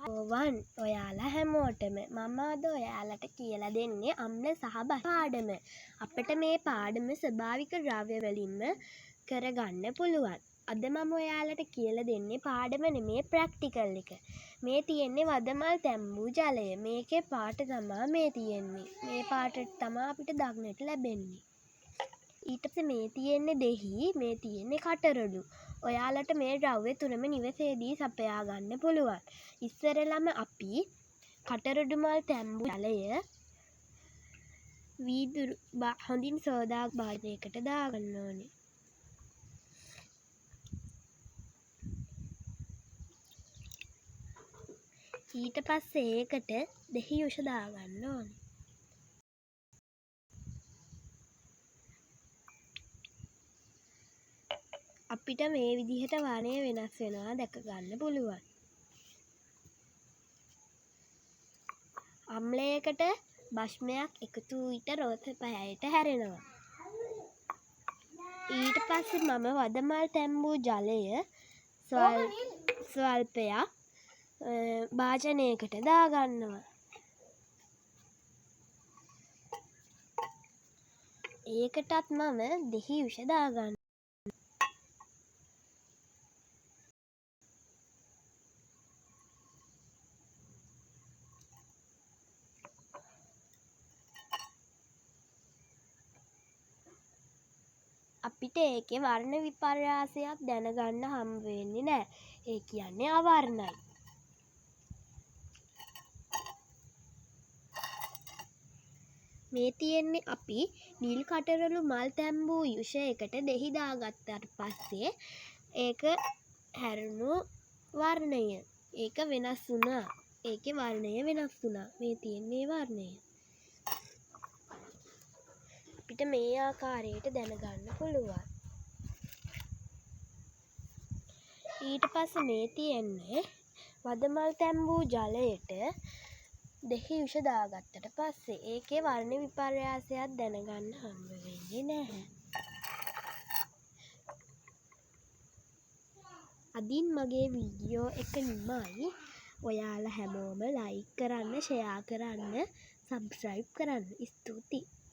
වන් ඔයාලා හැමෝටම මම අද ඔයාලට කියලා දෙන්නේ අම්ල සහ බස් පාඩම. අපිට මේ පාඩම ස්වභාවික ද්‍රව්‍ය වලින්ම කරගන්න පුළුවන්. අද මම ඔයාලට කියලා දෙන්නේ පාඩම නෙමේ ප්‍රැක්ටිකල් එක. මේ තියෙන්නේ වදමල් තැම්බූ ජලය. මේකේ පාට තමා මේ තියෙන්නේ. මේ පාටට තමා අපිට දක්නට ලැබෙන්නේ. ඊට පස්සේ මේ තියෙන්නේ දෙහි, මේ තියෙන්නේ කටරොඩු. ඔයාලට මේ ද්‍රව්‍ය තුනම නිවසේදී සපයා ගන්න පුළුවන්. ඉස්සරළම අපි කටරොඩු මල් තැම්බු ජලය වීදුරු හොඳින් සෝදා භාජනයකට දාගන්න ඕනේ. ඊට පස්සේ ඒකට දෙහි යුෂ දාගන්න ඕනේ. අපිට මේ විදිහට වර්ණය වෙනස් වෙනවා දැක ගන්න පුළුවන්. අම්ලයකට භෂ්මයක් එකතු විට රෝස පැහැයට හැරෙනවා. ඊට පස්සේ මම වදමල් තැම්බූ ජලය ස්වල්පයක් භාජනයකට දාගන්නවා. ඒකටත් මම දෙහි යුෂ දාගන්නවා. අපිට ඒකේ වර්ණ විපර්යාසයක් දැනගන්න හම්බ වෙන්නේ නැහැ. ඒ කියන්නේ අවර්ණයි. මේ තියෙන්නේ අපි නිල් කටරළු මල් තැම්බූ යුෂයකට දෙහි දාගත්තට පස්සේ ඒක හැරුණු වර්ණය. ඒක වෙනස් වුණා. ඒකේ වර්ණය වෙනස් වුණා. මේ තියෙන්නේ වර්ණය. අපිට මේ ආකාරයට දැනගන්න පුළුවන්. ඊට පස්සේ මේ තියෙන්නේ වදමල් තැම්බූ ජලයට දෙහි යුෂ දාගත්තට පස්සේ ඒකේ වර්ණ විපර්යාසයක් දැනගන්න හම්බ වෙන්නේ නැහැ. අදින් මගේ වීඩියෝ එක නිමයි. ඔයාලා හැමෝම ලයික් කරන්න, ෂෙයා කරන්න, සබ්ස්ක්‍රයිබ් කරන්න. ස්තුතියි.